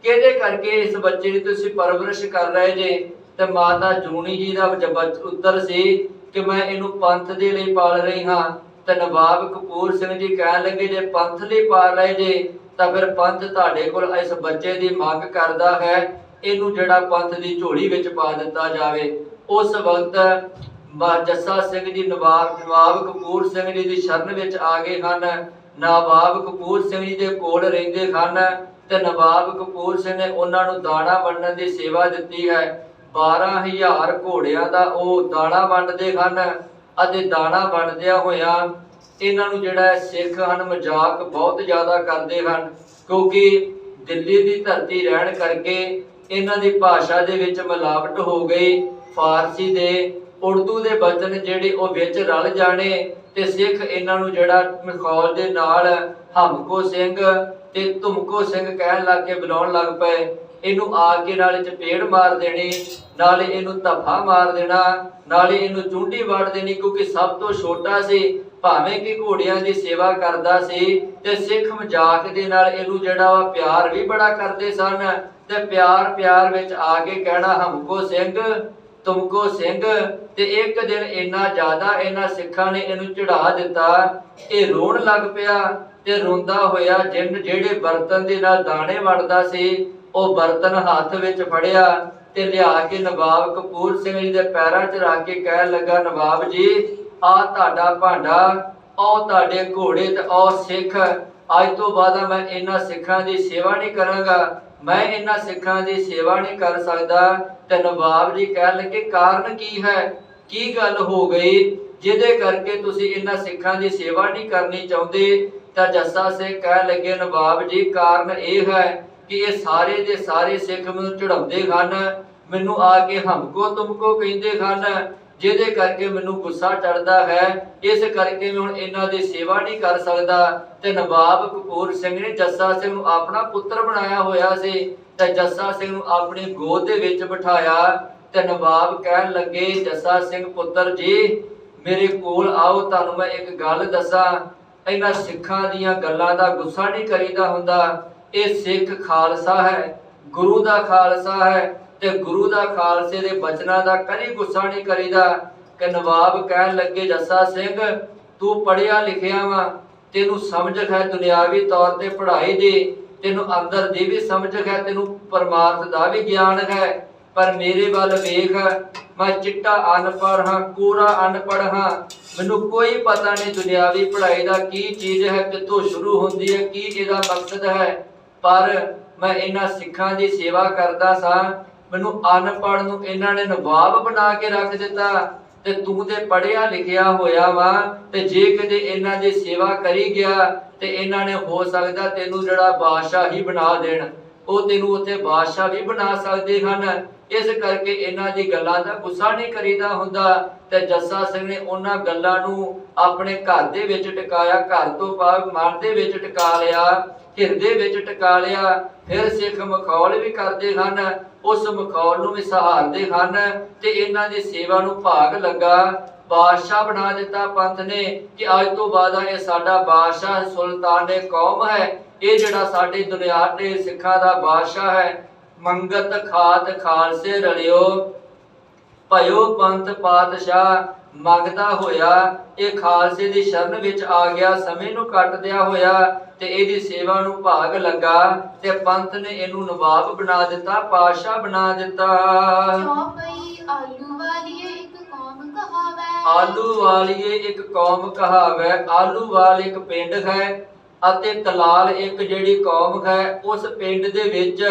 Speaker 1: ਕਿਹਦੇ ਕਰਕੇ ਇਸ ਬੱਚੇ ਦੀ ਤੁਸੀਂ ਪਰਵਰਿਸ਼ ਕਰ ਰਹੇ ਜੇ। ਤੇ ਮਾਤਾ ਜੂਣੀ ਜੀ ਦਾ ਉੱਤਰ ਸੀ ਕਿ ਮੈਂ ਇਹਨੂੰ ਪੰਥ ਦੇ ਲਈ ਪਾਲ ਰਹੀ ਹਾਂ। ਤੇ ਨਵਾਬ ਕਪੂਰ ਸਿੰਘ ਜੀ ਕਹਿਣ ਲੱਗੇ ਜੇ ਪੰਥ ਲਈ ਪਾਲ ਰਹੇ ਜੇ ਤਾਂ ਫਿਰ ਪੰਥ ਤੁਹਾਡੇ ਕੋਲ ਇਸ ਬੱਚੇ ਦੀ ਮੰਗ ਕਰਦਾ ਹੈ, ਇਹਨੂੰ ਜਿਹੜਾ ਪੰਥ ਦੀ ਝੋਲੀ ਵਿੱਚ ਪਾ ਦਿੱਤਾ ਜਾਵੇ। ਉਸ ਵਕਤ ਜੱਸਾ ਸਿੰਘ ਜੀ ਨਵਾਬ ਕਪੂਰ ਸਿੰਘ ਜੀ ਦੀ ਸ਼ਰਨ ਵਿੱਚ ਆ ਗਏ ਹਨ। ਨਵਾਬ ਕਪੂਰ ਸਿੰਘ ਜੀ ਦੇ ਕੋਲ ਰਹਿੰਦੇ ਹਨ ਤੇ ਨਵਾਬ ਕਪੂਰ ਸਿੰਘ ਨੇ ਉਹਨਾਂ ਨੂੰ ਦਾਣਾ ਵੰਡਣ ਦੀ ਸੇਵਾ ਦਿੱਤੀ ਹੈ। 12,000 ਘੋੜਿਆਂ ਦਾ ਉਹ ਦਾਣਾ ਵੰਡਦੇ ਹਨ ਅਤੇ ਦਾਣਾ ਵੰਡਦਿਆਂ ਹੋਇਆਂ ਇਹਨਾਂ ਨੂੰ ਜਿਹੜਾ ਸਿੱਖ ਹਨ ਮਜ਼ਾਕ ਬਹੁਤ ਜ਼ਿਆਦਾ ਕਰਦੇ ਹਨ, ਕਿਉਂਕਿ ਦਿੱਲੀ ਦੀ ਧਰਤੀ ਰਹਿਣ ਕਰਕੇ ਇਹਨਾਂ ਦੀ ਭਾਸ਼ਾ ਦੇ ਵਿੱਚ ਮਿਲਾਵਟ ਹੋ ਗਈ। ਫਾਰਸੀ ਦੇ ਉਰਦੂ ਦੇ ਬਚਨ ਜਿਹੜੇ ਉਹ ਵਿੱਚ ਰਲ ਜਾਣੇ ਤੇ ਸਿੱਖ ਇਹਨਾਂ ਨੂੰ ਜਿਹੜਾ ਮਖੌਲ ਦੇ ਨਾਲ ਹਮਕੋ ਸਿੰਘ ਤੇ ਤੁਮਕੋ ਸਿੰਘ ਕਹਿਣ ਲੱਗ ਕੇ ਬੁਲਾਉਣ ਲੱਗ ਪਏ। ਇਹਨੂੰ ਆ ਕੇ ਨਾਲੇ ਚਪੇੜ ਮਾਰ ਦੇਣੀ, ਨਾਲੇ ਇਹਨੂੰ ਧੱਫਾ ਮਾਰ ਦੇਣਾ, ਨਾਲੇ ਇਹਨੂੰ ਚੁੰਡੀ ਵੜ ਦੇਣੀ, ਕਿਉਂਕਿ ਸਭ ਤੋਂ ਛੋਟਾ ਸੀ। ਭਾਵੇਂ ਕਿ ਘੋੜਿਆਂ ਦੀ ਸੇਵਾ ਕਰਦਾ ਸੀ ਤੇ ਸਿੱਖ ਮਜ਼ਾਕ ਦੇ ਨਾਲ ਇਹਨੂੰ ਜਿਹੜਾ ਵਾ ਪਿਆਰ ਵੀ ਬੜਾ ਕਰਦੇ ਸਨ। ਤੇ ਪਿਆਰ ਵਿੱਚ ਆ ਕੇ ਕਹਿਣਾ ਹਮਕੋ ਸਿੰਘ ਤੁਮਕੋ ਸਿੰਘ। ਤੇ ਇੱਕ ਦਿਨ ਇੰਨਾ ਜ਼ਿਆਦਾ ਇਹਨਾਂ ਸਿੱਖਾਂ ਨੇ ਇਹਨੂੰ ਚੜਾ ਦਿੱਤਾ, ਇਹ ਰੋਣ ਲੱਗ ਪਿਆ ਤੇ ਰੋਂਦਾ ਹੋਇਆ ਜਿਹੜੇ ਬਰਤਨ ਦੇ ਨਾਲ ਦਾਣੇ ਵੰਡਦਾ ਸੀ ਉਹ ਬਰਤਨ ਹੱਥ ਵਿੱਚ ਫੜਿਆ ਤੇ ਲਿਆ ਕੇ ਨਵਾਬ ਕਪੂਰ ਸਿੰਘ ਜੀ ਦੇ ਪੈਰਾਂ 'ਚ ਰੱਖ ਕੇ ਕਹਿਣ ਲੱਗਾ, ਨਵਾਬ ਜੀ ਆ ਤੁਹਾਡਾ ਭਾਂਡਾ, ਉਹ ਤੁਹਾਡੇ ਘੋੜੇ ਤੇ ਉਹ ਸਿੱਖ। ਅੱਜ ਤੋਂ ਬਾਅਦ ਮੈਂ ਇਹਨਾਂ ਸਿੱਖਾਂ ਦੀ ਸੇਵਾ ਨਹੀਂ ਕਰਾਂਗਾ, ਮੈਂ ਇਹਨਾਂ ਸਿੱਖਾਂ ਦੀ ਸੇਵਾ ਨਹੀਂ ਕਰ ਸਕਦਾ। ਤੇ ਨਵਾਬ ਜੀ ਕਹਿਣ ਲੱਗੇ ਕਾਰਨ ਕੀ ਹੈ, ਕੀ ਗੱਲ ਹੋ ਗਈ ਜਿਹਦੇ ਕਰਕੇ ਤੁਸੀਂ ਇਹਨਾਂ ਸਿੱਖਾਂ ਦੀ ਸੇਵਾ ਨਹੀਂ ਕਰਨੀ ਚਾਹੁੰਦੇ। ਤਾਂ ਜੱਸਾ ਸਿੰਘ ਕਹਿਣ ਲੱਗੇ ਨਵਾਬ ਜੀ ਕਾਰਨ ਇਹ ਹੈ ਕਿ ਇਹ ਸਾਰੇ ਦੇ ਸਾਰੇ ਸਿੱਖ ਮੈਨੂੰ ਚੜਾਉਂਦੇ ਹਨ, ਮੈਨੂੰ ਆ ਕੇ ਹਮਕੋ ਤੁਮਕੋ ਕਹਿੰਦੇ ਹਨ, ਜਿਹਦੇ ਕਰਕੇ ਮੈਨੂੰ ਗੁੱਸਾ ਚੜਦਾ ਹੈ। ਇਸ ਕਰਕੇ ਮੈਂ ਹੁਣ ਇਹਨਾਂ ਦੀ ਸੇਵਾ ਨਹੀਂ ਕਰ ਸਕਦਾ। ਤੇ ਨਵਾਬ ਕਪੂਰ ਸਿੰਘ ਨੇ ਜੱਸਾ ਸਿੰਘ ਨੂੰ ਆਪਣਾ ਪੁੱਤਰ ਬਣਾਇਆ ਹੋਇਆ ਸੀ ਤੇ ਜੱਸਾ ਸਿੰਘ ਨੂੰ ਆਪਣੀ ਗੋਦ ਦੇ ਵਿੱਚ ਬਿਠਾਇਆ। ਤੇ ਨਵਾਬ ਕਹਿਣ ਲੱਗੇ ਜੱਸਾ ਸਿੰਘ ਪੁੱਤਰ ਜੀ ਮੇਰੇ ਕੋਲ ਆਓ, ਤੁਹਾਨੂੰ ਮੈਂ ਇੱਕ ਗੱਲ ਦੱਸਾਂ। ਇਹਨਾਂ ਸਿੱਖਾਂ ਦੀਆਂ ਗੱਲਾਂ ਦਾ ਗੁੱਸਾ ਨਹੀਂ ਕਰੀਦਾ ਹੁੰਦਾ। ਇਹ ਸਿੱਖ ਖਾਲਸਾ ਹੈ, ਗੁਰੂ ਦਾ ਖਾਲਸਾ ਹੈ ਤੇ ਗੁਰੂ ਦਾ ਖਾਲਸੇ ਦੇ ਬਚਨਾਂ ਦਾ ਕਦੀ ਗੁੱਸਾ ਨਹੀਂ ਕਰੀਦਾ। ਕਿ ਨਵਾਬ ਕਹਿਣ ਲੱਗੇ ਜੱਸਾ ਸਿੰਘ ਤੂੰ ਪੜ੍ਹਿਆ ਲਿਖਿਆ ਵਾ, ਤੈਨੂੰ ਸਮਝ ਹੈ ਦੁਨਿਆਵੀ ਤੌਰ ਤੇ ਪੜ੍ਹਾਈ ਦੀ, ਤੈਨੂੰ ਅੰਦਰ ਦੀ ਵੀ ਸਮਝ ਹੈ, ਤੈਨੂੰ ਪਰਮਾਰਥ ਦਾ ਵੀ ਗਿਆਨ ਹੈ। ਪਰ ਮੇਰੇ ਵੱਲ ਵੇਖ, ਮੈਂ ਚਿੱਟਾ ਅਨਪੜ੍ਹ ਹਾਂ, ਕੋਰਾ ਅਨਪੜ੍ਹ ਹਾਂ, ਮੈਨੂੰ ਕੋਈ ਪਤਾ ਨਹੀਂ ਦੁਨਿਆਵੀ ਪੜ੍ਹਾਈ ਦਾ ਕੀ ਚੀਜ਼ ਹੈ, ਕਿੱਥੋਂ ਸ਼ੁਰੂ ਹੁੰਦੀ ਹੈ, ਕੀ ਇਹਦਾ ਮਕਸਦ ਹੈ। ਪਰ ਮੈਂ ਇਹਨਾਂ ਸਿੱਖਾਂ ਦੀ ਸੇਵਾ ਕਰਦਾ ਸਾਂ, ਮੈਨੂੰ ਅਨਪੜ੍ਹ ਨੂੰ ਇਹਨਾਂ ਨੇ ਨਵਾਬ ਬਣਾ ਕੇ ਰੱਖ ਦਿੱਤਾ ਤੇ ਤੂੰ ਤੇ ਪੜ੍ਹਿਆ ਲਿਖਿਆ ਹੋਇਆ ਵਾ। ਤੇ ਜੇ ਕਿਤੇ ਇਹਨਾਂ ਦੀ ਸੇਵਾ ਕਰੀ ਗਿਆ ਤੇ ਇਹਨਾਂ ਨੇ ਹੋ ਸਕਦਾ ਤੈਨੂੰ ਜਿਹੜਾ ਬਾਦਸ਼ਾਹ ਹੀ ਬਣਾ ਦੇਣ, ਉਹ ਤੈਨੂੰ ਉੱਥੇ ਬਾਦਸ਼ਾਹ ਵੀ ਬਣਾ ਸਕਦੇ ਹਨ। ਇਸ ਕਰਕੇ ਇਹਨਾਂ ਦੀ ਗੱਲਾਂ ਦਾ ਗੁੱਸਾ ਨਹੀਂ ਕਰੀਦਾ ਹੁੰਦਾ। ਤੇ ਜੱਸਾ ਸਿੰਘ ਨੇ ਉਹਨਾਂ ਗੱਲਾਂ ਨੂੰ ਆਪਣੇ ਘਰ ਦੇ ਵਿੱਚ ਟਿਕਾਇਆ, ਘਰ ਤੋਂ ਬਾਅਦ ਮਨ ਦੇ ਵਿੱਚ ਟਿਕਾ ਲਿਆ, ਹਿਰਦੇ ਵਿੱਚ ਟਿਕਾ ਲਿਆ। ਫਿਰ ਸਿੱਖ ਮਖੌਲ ਵੀ ਕਰਦੇ ਹਨ, ਉਸ ਮਖੌਲ ਨੂੰ ਵੀ ਸਹਾਰਦੇ ਹਨ ਤੇ ਇਹਨਾਂ ਦੀ ਸੇਵਾ ਨੂੰ ਭਾਗ ਲੱਗਾ। ਬਾਦਸ਼ਾਹ ਬਣਾ ਦਿੱਤਾ ਪੰਥ ਨੇ ਕਿ ਅੱਜ ਤੋਂ ਬਾਅਦ ਇਹ ਸਾਡਾ ਬਾਦਸ਼ਾਹ ਸੁਲਤਾਨ ਕੌਮ ਹੈ, ਇਹ ਜਿਹੜਾ ਸਾਡੇ ਦੁਨੀਆ ਦੇ ਸਿੱਖਾਂ ਦਾ ਬਾਦਸ਼ਾਹ ਹੈ। ਮੰਗਤ ਖਾਤ ਖਾਲਸੇ ਰਲਿਓ ਭਇਓ ਪੰਥ ਪਾਤਸ਼ਾਹ। ਮੰਗਦਾ ਹੋਇਆ ਇਹ ਖਾਲਸੇ ਦੀ ਸ਼ਰਨ ਵਿੱਚ ਆ ਗਿਆ, ਸਮੇਂ ਨੂੰ ਕੱਟਦਿਆ ਹੋਇਆ ਤੇ ਇਹਦੀ ਸੇਵਾ ਨੂੰ ਭਾਗ ਲੱਗਾ ਤੇ ਪੰਥ ਨੇ ਇਹਨੂੰ ਨਵਾਬ ਬਣਾ ਦਿੱਤਾ, ਪਾਤਸ਼ਾਹ ਬਣਾ ਦਿੱਤਾ।
Speaker 2: ਆਲੂ ਵਾਲੀਏ ਇੱਕ ਕੌਮ ਕਹਾਵੈ,
Speaker 1: ਆਲੂ ਵਾਲੀਏ ਇੱਕ ਕੌਮ ਕਹਾਵੈ। ਆਲੂ ਵਾਲ ਇੱਕ ਪਿੰਡ ਹੈ ਅਤੇ ਕਲਾਲ ਇੱਕ ਜਿਹੜੀ ਕੌਮ ਹੈ, ਉਸ ਪਿੰਡ ਦੇ ਵਿੱਚ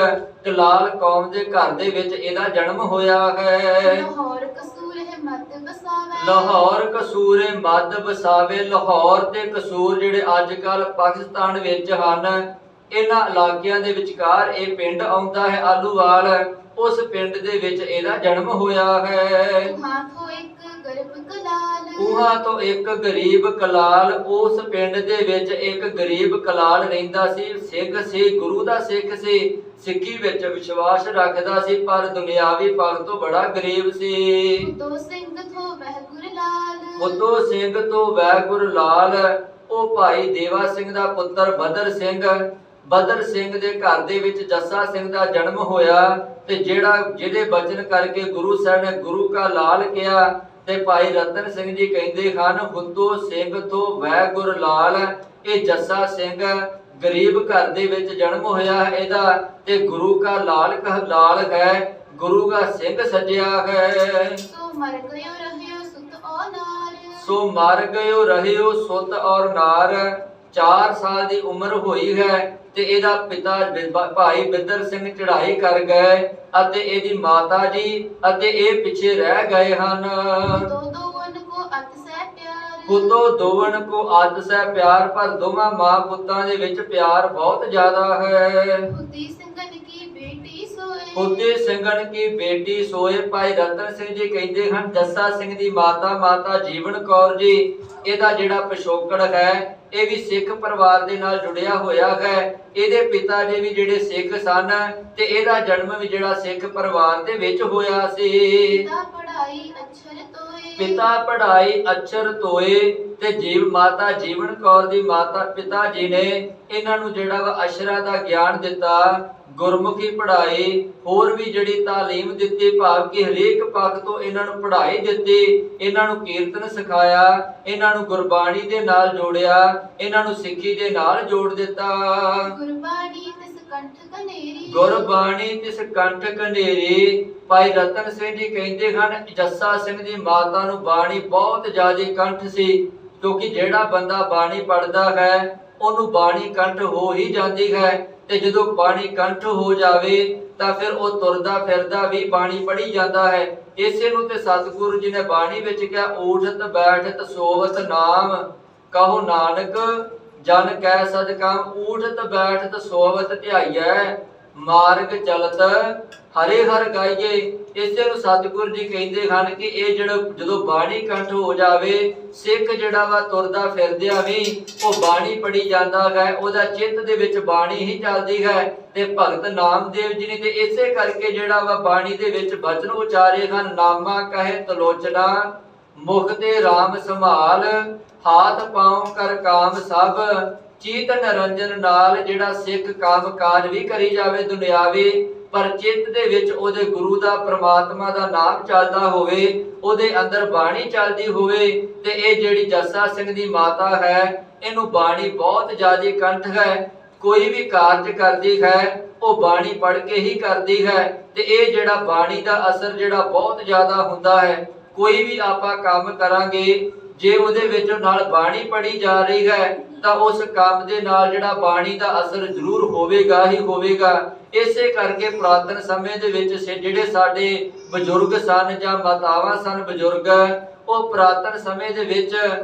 Speaker 1: ਕਲਾਲ ਕੌਮ ਦੇ ਘਰ ਦੇ ਵਿੱਚ ਇਹਦਾ ਜਨਮ ਹੋਇਆ ਹੈ।
Speaker 2: ਲਾਹੌਰ ਕਸੂਰ ਹੈ ਮੱਧ ਵਸਾਵੇ,
Speaker 1: ਲਾਹੌਰ ਕਸੂਰ ਹੈ ਮੱਧ ਵਸਾਵੇ। ਲਾਹੌਰ ਤੇ ਕਸੂਰ ਜਿਹੜੇ ਅੱਜ ਕੱਲ ਪਾਕਿਸਤਾਨ ਵਿੱਚ ਹਨ, ਇਹਨਾਂ ਇਲਾਕਿਆਂ ਦੇ ਵਿਚਕਾਰ ਇਹ ਪਿੰਡ ਆਉਂਦਾ ਹੈ ਆਲੂਵਾਲ। ਉਸ ਪਿੰਡ ਦੇ ਵਿੱਚ ਇਹਦਾ ਜਨਮ ਹੋਇਆ ਹੈ।
Speaker 2: ਤੁਹਾਂ ਤੋਂ ਇੱਕ
Speaker 1: ਉਹਾਂ ਤੋਂ ਇੱਕ ਗਰੀਬ ਕਲਾਲ, ਉਸ ਪਿੰਡ ਦੇ ਵਿੱਚ ਇੱਕ ਗਰੀਬ ਕਲਾਲ ਰਹਿੰਦਾ ਸੀ। ਸਿੱਖ ਸੀ, ਗੁਰੂ ਦਾ ਸਿੱਖ ਸੀ, ਸਿੱਖੀ ਵਿੱਚ ਵਿਸ਼ਵਾਸ ਰੱਖਦਾ ਸੀ, ਪਰ ਦੁਨਿਆਵੀ ਪੱਖ ਤੋਂ ਬੜਾ ਗਰੀਬ ਸੀ।
Speaker 2: ਉਦੋ ਸਿੰਘ ਥੋ ਵਹਿ ਗੁਰ ਲਾਲ।
Speaker 1: ਉਦੋ ਸਿੰਘ ਤੋਂ ਵਹਿ ਗੁਰ ਲਾਲ, ਉਹ ਭਾਈ ਦੇਵਾ ਸਿੰਘ ਦਾ ਪੁੱਤਰ ਬਦਰ ਸਿੰਘ, ਬਦਰ ਸਿੰਘ ਦੇ ਘਰ ਦੇ ਵਿੱਚ ਜੱਸਾ ਸਿੰਘ ਦਾ ਜਨਮ ਹੋਇਆ, ਤੇ ਜਿਹਦੇ ਬਚਨ ਕਰਕੇ ਗੁਰੂ ਸਾਹਿਬ ਨੇ ਗੁਰੂ ਕਾ ਲਾਲ ਕਿਹਾ। ਤੇ ਭਾਈ ਰਤਨ ਸਿੰਘ ਜੀ ਕਹਿੰਦੇ ਹਨ, ਉਦੋ ਸਿੰਘ ਤੋਂ ਵਹਿ ਗੁਰ ਲਾਲ, ਇਹ ਜੱਸਾ ਸਿੰਘ ਗਰੀਬ ਘਰ ਦੇ ਵਿੱਚ ਜਨਮ ਹੋਇਆ ਇਹਦਾ, ਤੇ ਗੁਰੂ ਕਾ ਲਾਲ ਹੈ, ਗੁਰੂ ਦਾ ਸਿੰਘ ਸਜਿਆ ਹੈ।
Speaker 2: ਸੋ ਮਰ ਗਇਓ ਰਹਿਓ ਸੁਤ ਔ ਨਾਰ।
Speaker 1: ਸੋ ਮਰ ਗਇਓ ਰਹਿਓ ਸੁਤ ਔਰ ਨਾਰ। 4 ਸਾਲ ਦੀ ਉਮਰ ਹੋਈ ਹੈ ਤੇ ਇਹਦਾ ਪਿਤਾ ਭਾਈ ਬਿੱਦਰ ਸਿੰਘ ਚੜ੍ਹਾਈ ਕਰ ਗਏ, ਅਤੇ ਇਹਦੀ ਮਾਤਾ ਜੀ ਅਤੇ ਇਹ ਪਿੱਛੇ ਰਹਿ ਗਏ ਹਨ।
Speaker 2: ਦੋ ਦੋਵਨ ਕੋ ਅਤ ਸਹਿ ਪਿਆਰ।
Speaker 1: ਪੁੱਤੋ ਦੋਵਨ ਕੋ ਅਤ ਸਹਿ ਪਿਆਰ, ਪਰ ਦੋਵਾਂ ਮਾਂ ਪੁੱਤਾਂ ਦੇ ਵਿੱਚ ਪਿਆਰ ਬਹੁਤ ਜ਼ਿਆਦਾ ਹੈ।
Speaker 2: ਬੁੱਧੀ ਸਿੰਘਨ ਕੀ ਬੇਟੀ ਸੋਏ।
Speaker 1: ਬੁੱਧੀ ਸਿੰਘਨ ਕੀ ਬੇਟੀ ਸੋਏ। ਭਾਈ ਰਤਨ ਸਿੰਘ ਜੀ ਕਹਿੰਦੇ ਹਨ, ਜੱਸਾ ਸਿੰਘ ਦੀ ਮਾਤਾ ਜੀਵਨ ਕੌਰ ਜੀ, ਇਹਦਾ ਜਿਹੜਾ ਪਿਛੋਕੜ ਹੈ ਇਹ ਵੀ ਸਿੱਖ ਪਰਿਵਾਰ ਦੇ ਨਾਲ ਜੁੜਿਆ ਹੋਇਆ ਹੈ। ਇਹਦੇ ਪਿਤਾ ਜੀ ਵੀ ਜਿਹੜੇ ਸਿੱਖ ਸਨ, ਤੇ ਇਹਦਾ ਜਨਮ ਵੀ ਜਿਹੜਾ ਸਿੱਖ ਪਰਿਵਾਰ ਦੇ ਵਿੱਚ ਹੋਇਆ ਸੀ।
Speaker 2: ਪਿਤਾ ਪੜਾਈ ਅਛਰ ਤੋਏ।
Speaker 1: ਪਿਤਾ ਪੜਾਈ ਅਛਰ ਤੋਏ, ਤੇ ਮਾਤਾ ਜੀਵਨ ਕੌਰ ਦੀ ਪਿਤਾ ਜੀ ਨੇ ਇਹਨਾਂ ਨੂੰ ਜਿਹੜਾ ਵਾ ਅਸ਼ਰਾਂ ਦਾ ਗਿਆਨ ਦਿੱਤਾ, ਗੁਰਮੁਖੀ ਪੜਾਈ, ਹੋਰ ਵੀ ਜਿਹੜੀ ਤਾਲੀਮ ਦਿੱਤੀ, ਭਾਵ ਕਿ ਹਰੇਕ ਪੱਖ ਤੋਂ ਇਹਨਾਂ ਨੂੰ ਪੜਾਈ ਦਿੱਤੀ, ਇਹਨਾਂ ਨੂੰ ਕੀਰਤਨ ਸਿਖਾਇਆ, ਇਹਨਾਂ ਨੂੰ ਗੁਰਬਾਣੀ ਦੇ ਨਾਲ ਜੋੜਿਆ, ਇਹਨਾਂ ਨੂੰ ਸਿੱਖੀ ਦੇ ਨਾਲ ਜੋੜ ਦਿੱਤਾ।
Speaker 2: ਗੁਰਬਾਣੀ ਤਿਸ ਕੰਠ ਕਨੇਰੀ।
Speaker 1: ਗੁਰਬਾਣੀ ਤਿਸ ਕੰਠ ਕਨੇਰੀ। ਭਾਈ ਰਤਨ ਸਿੰਘ ਜੀ ਕਹਿੰਦੇ ਹਨ, ਜੱਸਾ ਸਿੰਘ ਦੀ ਮਾਤਾ ਨੂੰ ਬਾਣੀ ਬਹੁਤ ਜ਼ਿਆਦਾ ਕੰਠ ਸੀ, ਕਿਉਂਕਿ ਜਿਹੜਾ ਬੰਦਾ ਬਾਣੀ ਪੜਦਾ ਹੈ ਉਹਨੂੰ ਬਾਣੀ ਕੰਠ ਹੋ ਹੀ ਜਾਂਦੀ ਹੈ, ਤੇ ਜਦੋਂ ਬਾਣੀ ਕੰਠ ਹੋ ਜਾਵੇ ਤਾਂ ਫਿਰ ਉਹ ਤੁਰਦਾ ਫਿਰਦਾ ਵੀ ਬਾਣੀ ਪੜ੍ਹੀ ਜਾਂਦਾ ਹੈ। ਇਸੇ ਨੂੰ ਤੇ ਸਤਿਗੁਰੂ ਜੀ ਨੇ ਬਾਣੀ ਵਿੱਚ ਕਿਹਾ, ਊਠਤ ਬੈਠਤ ਸੋਵਤ ਨਾਮ, ਕਹੋ ਨਾਨਕ ਜਨ ਕੈ ਸਦਕਾਮ। ਊਠਤ ਬੈਠਤ ਸੋਵਤ ਧਿਆਈਐ, ਮਾਰਗ ਚਲਤ ਹਰੇ ਹਰ ਗਾਈਏ। ਇਸੇ ਨੂੰ ਸਤਿਗੁਰੂ ਜੀ ਕਹਿੰਦੇ ਹਨ ਕਿ ਇਹ ਜਦੋਂ ਬਾਣੀ ਕੰਠ ਹੋ ਜਾਵੇ, ਸਿੱਖ ਜਿਹੜਾ ਵਾ ਤੁਰਦਾ ਫਿਰਦਿਆਂ ਵੀ ਉਹ ਬਾਣੀ ਪੜੀ ਜਾਂਦਾ ਹੈ, ਉਹਦਾ ਚਿੱਤ ਦੇ ਵਿੱਚ ਬਾਣੀ ਹੀ ਚੱਲਦੀ ਹੈ। ਤੇ ਭਗਤ ਨਾਮਦੇਵ ਜੀ ਨੇ ਤੇ ਇਸੇ ਕਰਕੇ ਜਿਹੜਾ ਵਾ ਬਾਣੀ ਦੇ ਵਿੱਚ ਬਚਨ ਉਚਾਰੇ ਹਨ, ਨਾਮਾ ਕਹੇ ਤਲੋਚਨਾ, ਮੁਖ ਤੇ RAM ਸੰਭਾਲ, ਹਾਥ ਪਾਉ ਕਰ ਕਾਮ ਸਭ, ਚੀਤ ਨਿਰੰਜਨ ਨਾਲ। ਜਿਹੜਾ ਸਿੱਖ ਕੰਮ ਕਾਜ ਵੀ ਕਰੀ ਜਾਵੇ ਦੁਨਿਆਵੀ, ਪਰ ਚਿੱਤ ਦੇ ਵਿੱਚ ਉਹਦੇ ਗੁਰੂ ਦਾ ਪ੍ਰਮਾਤਮਾ ਦਾ ਨਾਮ ਚੱਲਦਾ ਹੋਵੇ, ਉਹਦੇ ਅੰਦਰ ਬਾਣੀ ਚੱਲਦੀ ਹੋਵੇ। ਤੇ ਇਹ ਜਿਹੜੀ ਜੱਸਾ ਸਿੰਘ ਦੀ ਮਾਤਾ ਹੈ, ਇਹਨੂੰ ਬਾਣੀ ਬਹੁਤ ਜ਼ਿਆਦਾ ਕੰਠ ਹੈ। ਕੋਈ ਵੀ ਕਾਰਜ ਕਰਦੀ ਹੈ ਉਹ ਬਾਣੀ ਪੜ੍ਹ ਕੇ ਹੀ ਕਰਦੀ ਹੈ, ਤੇ ਇਹ ਜਿਹੜਾ ਬਾਣੀ ਦਾ ਅਸਰ ਜਿਹੜਾ ਬਹੁਤ ਜ਼ਿਆਦਾ ਹੁੰਦਾ ਹੈ। ਕੋਈ ਵੀ ਆਪਾਂ ਕੰਮ ਕਰਾਂਗੇ, ਜੇ ਉਹਦੇ ਵਿੱਚ ਨਾਲ ਬਾਣੀ ਪੜ੍ਹੀ ਜਾ ਰਹੀ ਹੈ ਤਾਂ ਉਸ ਕੰਮ ਦੇ ਨਾਲ ਜਿਹੜਾ ਬਾਣੀ ਦਾ ਅਸਰ ਜ਼ਰੂਰ ਹੋਵੇਗਾ ਹੀ ਹੋਵੇਗਾ। ਇਸੇ ਕਰਕੇ ਪੁਰਾਤਨ ਸਮੇਂ ਦੇ ਵਿੱਚ ਜਿਹੜੇ ਸਾਡੇ ਬਜ਼ੁਰਗ ਸਨ ਜਾਂ ਮਾਤਾਵਾਂ ਸਨ ਬਜ਼ੁਰਗ, ਉਹ ਪੁਰਾਤਨ ਸਮੇਂ ਦੇ ਵਿੱਚ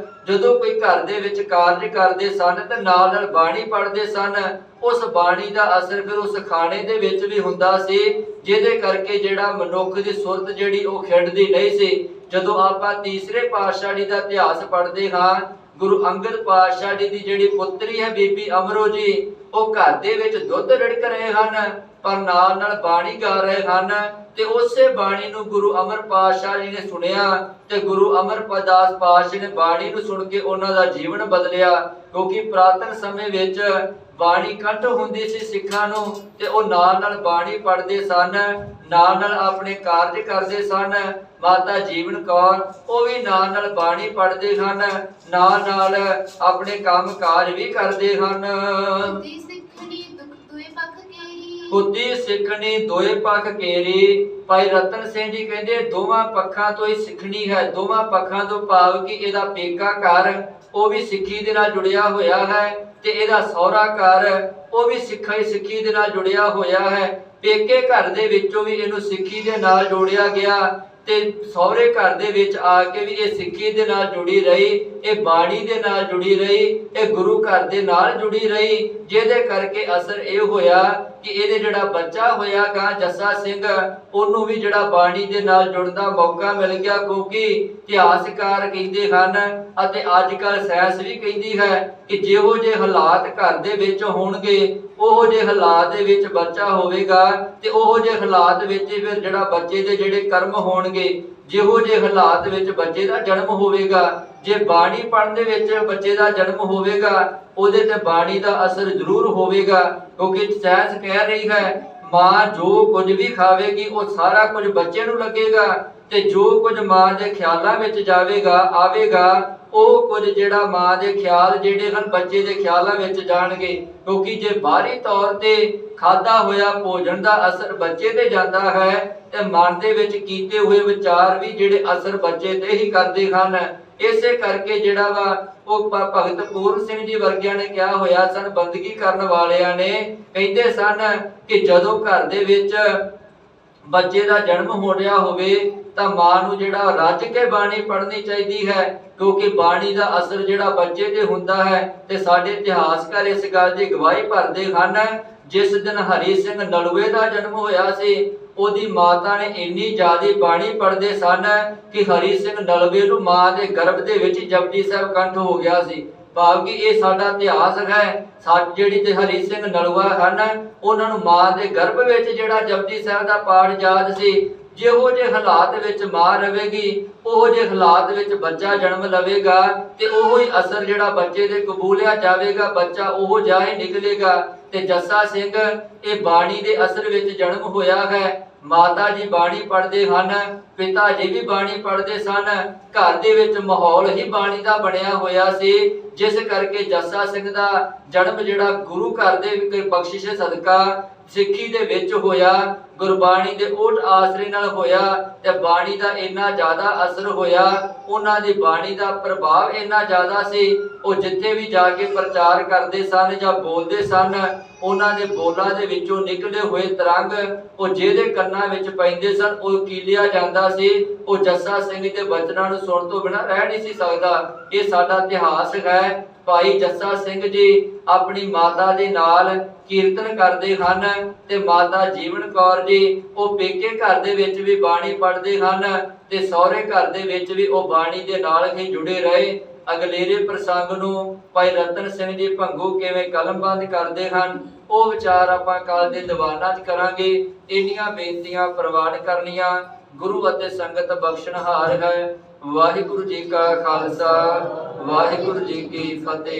Speaker 1: ਜਦੋਂ ਕੋਈ ਘਰ ਦੇ ਵਿੱਚ ਕਾਰਜ ਕਰਦੇ ਸਨ ਤੇ ਨਾਲ ਬਾਣੀ ਪੜ੍ਹਦੇ ਸਨ, ਉਸ ਬਾਣੀ ਦਾ ਅਸਰ ਫਿਰ ਉਸ ਖਾਣੇ ਦੇ ਵਿੱਚ ਵੀ ਹੁੰਦਾ ਸੀ, ਜਿਹਦੇ ਕਰਕੇ ਜਿਹੜਾ ਮਨੁੱਖ ਦੀ ਸੁਰਤ ਜਿਹੜੀ ਉਹ ਖਿੜਦੀ ਨਹੀਂ ਸੀ। ਜਦੋਂ ਆਪਾਂ ਤੀਸਰੇ ਪਾਤਸ਼ਾਹ ਜੀ ਦਾ ਇਤਿਹਾਸ ਪੜ੍ਹਦੇ ਹਾਂ, ਗੁਰੂ ਅੰਗਦ ਪਾਤਸ਼ਾਹ ਜੀ ਦੀ ਜਿਹੜੀ ਪੁੱਤਰੀ ਹੈ ਬੀਬੀ ਅਮਰੋ ਜੀ, ਉਹ ਘਰ ਦੇ ਵਿੱਚ ਦੁੱਧ ਰਿੜਕ ਰਹੇ ਹਨ, ਪਰ ਨਾਲ ਨਾਲ ਬਾਣੀ ਗਾ ਰਹੇ ਹਨ। ਤੇ ਉਸੇ ਬਾਣੀ ਨੂੰ ਗੁਰੂ ਅਮਰ ਪਾਤਸ਼ਾਹ ਜੀ ਨੇ ਸੁਣਿਆ, ਤੇ ਗੁਰੂ ਅਮਰਦਾਸ ਪਾਤਸ਼ਾਹ ਨੇ ਬਾਣੀ ਨੂੰ ਸੁਣ ਕੇ ਉਹਨਾਂ ਦਾ ਜੀਵਨ ਬਦਲਿਆ। ਕਿਉਂਕਿ ਪੁਰਾਤਨ ਸਮੇਂ ਵਿੱਚ ਬਾਣੀ ਕੰਠ ਹੁੰਦੀ ਸੀ ਸਿੱਖਾਂ ਨੂੰ, ਤੇ ਉਹ ਨਾਲ ਨਾਲ ਬਾਣੀ ਪੜ੍ਹਦੇ ਸਨ, ਨਾਲ ਨਾਲ ਆਪਣੇ ਕਾਰਜ ਕਰਦੇ ਸਨ। ਮਾਤਾ ਜੀਵਨ ਕੌਰ ਉਹ ਵੀ ਨਾਲ ਨਾਲ ਬਾਣੀ ਪੜ੍ਹਦੇ ਹਨ, ਨਾਲ ਨਾਲ ਆਪਣੇ ਕੰਮ ਕਾਜ ਵੀ ਕਰਦੇ ਹਨ।
Speaker 2: ਬੁੱਧੀ ਸਿੱਖਣੀ ਦੁਖ ਦੁਇ ਪੱਖ ਕੇਰੀ।
Speaker 1: ਬੁੱਧੀ ਸਿੱਖਣੀ ਦੋਏ ਪੱਖ ਕੇਰੀ। ਭਾਈ ਰਤਨ ਸਿੰਘ ਜੀ ਕਹਿੰਦੇ ਦੋਵਾਂ ਪੱਖਾਂ ਤੋਂ ਹੀ ਸਿੱਖਣੀ ਹੈ। ਦੋਵਾਂ ਪੱਖਾਂ ਤੋਂ ਭਾਵ ਕਿ ਇਹਦਾ ਪੇਕਾ ਘਰ ਉਹ ਵੀ ਸਿੱਖੀ ਦੇ ਨਾਲ ਜੁੜਿਆ ਹੋਇਆ ਹੈ, ਤੇ ਇਹਦਾ ਸਹੁਰਾ ਘਰ ਉਹ ਵੀ ਸਿੱਖੀ ਦੇ ਨਾਲ ਜੁੜਿਆ ਹੋਇਆ ਹੈ। ਪੇਕੇ ਘਰ ਦੇ ਵਿੱਚੋਂ ਵੀ ਇਹਨੂੰ ਸਿੱਖੀ ਦੇ ਨਾਲ ਜੋੜਿਆ ਗਿਆ, ਤੇ ਸਹੁਰੇ ਘਰ ਦੇ ਵਿੱਚ ਆ ਕੇ ਵੀ ਇਹ ਸਿੱਖੀ ਦੇ ਨਾਲ ਜੁੜੀ ਰਹੀ, ਇਹ ਬਾਣੀ ਦੇ ਨਾਲ ਜੁੜੀ ਰਹੀ, ਇਹ ਗੁਰੂ ਘਰ ਦੇ ਨਾਲ ਜੁੜੀ ਰਹੀ, ਜਿਹਦੇ ਕਰਕੇ ਅਸਰ ਇਹ ਹੋਇਆ कि ਇਹਦੇ ਜਿਹੜਾ ਬੱਚਾ ਹੋਇਆ ਗਾ ਜੱਸਾ ਸਿੰਘ ਉਹਨੂੰ ਵੀ ਜਿਹੜਾ ਬਾਣੀ ਦੇ ਨਾਲ ਜੁੜਨ ਦਾ ਮੌਕਾ ਮਿਲ ਗਿਆ, ਕਿਉਂਕਿ ਇਤਿਹਾਸਕਾਰ ਕਹਿੰਦੇ ਹਨ ਅਤੇ ਅੱਜ ਕੱਲ੍ਹ ਸਾਇੰਸ ਵੀ ਕਹਿੰਦੀ ਹੈ ਕਿ ਜਿਹੋ ਜਿਹੇ ਹਾਲਾਤ ਘਰ ਦੇ ਵਿੱਚ ਹੋਣਗੇ ਉਹੋ ਜਿਹੇ ਹਾਲਾਤ ਦੇ ਵਿੱਚ ਬੱਚਾ ਹੋਵੇਗਾ ਤੇ ਉਹੋ ਜਿਹੇ ਹਾਲਾਤ ਵਿੱਚ ਫਿਰ ਜਿਹੜਾ ਬੱਚੇ ਦੇ ਜਿਹੜੇ ਕਰਮ ਹੋਣਗੇ, ਜਿਹੋ ਜਿਹੇ ਹਾਲਾਤ ਵਿੱਚ ਬੱਚੇ ਦਾ ਜਨਮ ਹੋਵੇਗਾ। ਜੇ ਬਾਣੀ ਪੜ੍ਹਨ ਦੇ ਵਿੱਚ ਬੱਚੇ ਦਾ ਜਨਮ ਹੋਵੇਗਾ ਉਹਦੇ ਤੇ ਬਾਣੀ ਦਾ ਅਸਰ ਜ਼ਰੂਰ ਹੋਵੇਗਾ, ਕਿਉਂਕਿ ਸਾਇੰਸ ਕਹਿ ਰਹੀ ਹੈ ਮਾਂ ਜੋ ਕੁਝ ਵੀ ਖਾਵੇਗੀ ਉਹ ਸਾਰਾ ਕੁਝ ਬੱਚੇ ਨੂੰ ਲੱਗੇਗਾ ਤੇ ਜੋ ਕੁਝ ਮਾਂ ਦੇ ਖਿਆਲਾਂ ਵਿੱਚ ਜਾਵੇਗਾ ਆਵੇਗਾ ਉਹ ਕੁਝ ਜਿਹੜਾ ਮਾਂ ਦੇ ਖਿਆਲ ਜਿਹੜੇ ਹਨ ਬੱਚੇ ਦੇ ਖਿਆਲਾਂ ਵਿੱਚ ਜਾਣਗੇ, ਕਿਉਂਕਿ ਜੇ ਬਾਹਰੀ ਤੌਰ ਤੇ ਖਾਦਾ ਹੋਇਆ ਭੋਜਨ ਦਾ ਅਸਰ ਬੱਚੇ ਤੇ ਜਾਂਦਾ ਹੈ ਤੇ ਮਨ ਦੇ ਵਿੱਚ ਕੀਤੇ ਹੋਏ ਵਿਚਾਰ ਵੀ ਜਿਹੜੇ ਅਸਰ ਬੱਚੇ ਤੇ ਹੀ ਕਰਦੇ ਹਨ। ਇਸੇ ਕਰਕੇ ਜਿਹੜਾ ਵਾ ਉਹ ਭਗਤ ਪੂਰਨ ਸਿੰਘ ਜੀ ਵਰਗਿਆਂ ਨੇ ਕਿਹਾ ਹੋਇਆ ਸਨ, ਬੰਦਗੀ ਕਰਨ ਵਾਲਿਆਂ ਨੇ ਕਹਿੰਦੇ ਸਨ ਕਿ ਜਦੋਂ ਘਰ ਦੇ ਵਿੱਚ ਬੱਚੇ ਦਾ ਜਨਮ ਹੋ ਰਿਹਾ ਹੋਵੇ ਤਾਂ ਮਾਂ ਨੂੰ ਜਿਹੜਾ ਰੱਜ ਕੇ ਬਾਣੀ ਪੜ੍ਹਨੀ ਚਾਹੀਦੀ ਹੈ, ਕਿਉਂਕਿ ਬਾਣੀ ਦਾ ਅਸਰ ਜਿਹੜਾ ਬੱਚੇ ਤੇ ਹੁੰਦਾ ਹੈ। ਤੇ ਸਾਡੇ ਇਤਿਹਾਸਕਾਰ ਇਸ ਗੱਲ ਦੀ ਗਵਾਹੀ ਭਰਦੇ ਹਨ, ਜਿਸ ਦਿਨ ਹਰੀ ਸਿੰਘ ਨਲੂਏ ਦਾ ਜਨਮ ਹੋਇਆ ਸੀ ਉਹਦੀ ਮਾਤਾ ਨੇ ਇੰਨੀ ਜ਼ਿਆਦਾ ਬਾਣੀ ਪੜ੍ਹਦੇ ਸਨ ਕਿ ਹਰੀ ਸਿੰਘ ਨਲੂਏ ਨੂੰ ਮਾਂ ਦੇ ਗਰਭ ਦੇ ਵਿੱਚ ਜਪਜੀ ਸਾਹਿਬ ਕੰਠ ਹੋ ਗਿਆ ਸੀ। ਭਾਵ ਕਿ ਇਹ ਸਾਡਾ ਇਤਿਹਾਸ ਹੈ। ਜਿਹੜੀ ਤੇ ਹਰੀ ਸਿੰਘ ਨਲੂਆ ਹਨ ਉਹਨਾਂ ਨੂੰ ਮਾਂ ਦੇ ਗਰਭ ਵਿੱਚ ਜਿਹੜਾ ਜਪਜੀ ਸਾਹਿਬ ਦਾ ਪਾਠ ਯਾਦ ਸੀ। ਜਿਹੋ ਜਿਹੇ ਹਾਲਾਤ ਵਿੱਚ ਮਾਂ ਰਹੇਗੀ ਉਹੋ ਜਿਹੇ ਹਾਲਾਤ ਵਿੱਚ ਬੱਚਾ ਜਨਮ ਲਵੇਗਾ ਤੇ ਉਹੋ ਹੀ ਅਸਰ ਜਿਹੜਾ ਬੱਚੇ ਦੇ ਕਬੂਲਿਆ ਜਾਵੇਗਾ, ਬੱਚਾ ਉਹੋ ਜਿਹਾ ਹੀ ਨਿਕਲੇਗਾ। ਤੇ ਜੱਸਾ ਸਿੰਘ ਇਹ ਬਾਣੀ ਦੇ ਅਸਰ ਵਿੱਚ ਜਨਮ ਹੋਇਆ ਹੈ। ਮਾਤਾ ਜੀ ਬਾਣੀ ਪੜ੍ਹਦੇ ਹਨ, ਪਿਤਾ ਜੀ ਵੀ ਬਾਣੀ ਪੜ੍ਹਦੇ ਸਨ। ਘਰ ਦੇ ਵਿੱਚ ਮਾਹੌਲ ਹੀ ਬਾਣੀ ਦਾ ਬਣਿਆ ਹੋਇਆ ਸੀ, ਜਿਸ ਕਰਕੇ ਜੱਸਾ ਸਿੰਘ ਦਾ ਜਨਮ ਜਿਹੜਾ ਗੁਰੂ ਘਰ ਦੇ ਬਖਸ਼ਿਸ਼ ਸਦਕਾ ਸਿੱਖੀ ਦੇ ਵਿੱਚ ਹੋਇਆ, ਗੁਰਬਾਣੀ ਦੇ ਓਟ ਆਸਰੇ ਨਾਲ ਹੋਇਆ ਤੇ ਬਾਣੀ ਦਾ ਇੰਨਾ ਜ਼ਿਆਦਾ ਅਸਰ ਹੋਇਆ, ਉਹਨਾਂ ਦੀ ਬਾਣੀ ਦਾ ਪ੍ਰਭਾਵ ਇੰਨਾ ਜ਼ਿਆਦਾ ਸੀ। ਉਹ ਜਿੱਥੇ ਵੀ ਜਾ ਕੇ ਪ੍ਰਚਾਰ ਕਰਦੇ ਸਨ ਜਾਂ ਬੋਲਦੇ ਸਨ ਉਹਨਾਂ ਦੇ ਬੋਲਾਂ ਦੇ ਵਿੱਚੋਂ ਨਿਕਲੇ ਹੋਏ ਤਰੰਗ ਉਹ ਜਿਹਦੇ ਕੰਨਾਂ ਵਿੱਚ ਪੈਂਦੇ ਸਨ ਉਹ ਕੀਲਿਆ ਜਾਂਦਾ ਸੀ। ਉਹ ਜੱਸਾ ਸਿੰਘ ਦੇ ਬਚਨਾਂ ਨੂੰ ਸੁਣਨ ਤੋਂ ਬਿਨਾਂ ਰਹਿ ਨਹੀਂ ਸੀ ਸਕਦਾ। ਇਹ ਸਾਡਾ ਇਤਿਹਾਸ ਹੈ। ਭਾਈ ਜੱਸਾ ਸਿੰਘ ਜੀ ਆਪਣੀ ਮਾਤਾ ਦੇ ਨਾਲ ਕੀਰਤਨ ਕਰਦੇ ਹਨ ਤੇ ਮਾਤਾ ਜੀਵਨ ਕੌਰ ਜੀ ਉਹ ਪੇਕੇ ਘਰ ਦੇ ਵਿੱਚ ਵੀ ਬਾਣੀ ਪੜ੍ਹਦੇ ਹਨ ਤੇ ਸਹੁਰੇ ਘਰ ਦੇ ਵਿੱਚ ਵੀ ਉਹ ਬਾਣੀ ਦੇ ਨਾਲ ਹੀ ਜੁੜੇ ਰਹੇ। ਅਗਲੇਰੇ ਪ੍ਰਸੰਗ ਨੂੰ ਭਾਈ ਰਤਨ ਸਿੰਘ ਜੀ ਭੰਗੂ ਕਿਵੇਂ ਕਲਮਬੰਦ ਕਰਦੇ ਹਨ ਉਹ ਵਿਚਾਰ ਆਪਾਂ ਕੱਲ ਦੇ ਦੀਵਾਨਾਂ 'ਚ ਕਰਾਂਗੇ। ਇੰਨੀਆਂ ਬੇਨਤੀਆਂ ਪ੍ਰਵਾਨ ਕਰਨੀਆਂ ਗੁਰੂ ਅਤੇ ਸੰਗਤ ਬਖਸ਼ਣਹਾਰ ਹੈ। ਵਾਹਿਗੁਰੂ ਜੀ ਕਾ ਖਾਲਸਾ, ਵਾਹਿਗੁਰੂ ਜੀ ਕੀ ਫਤਿਹ।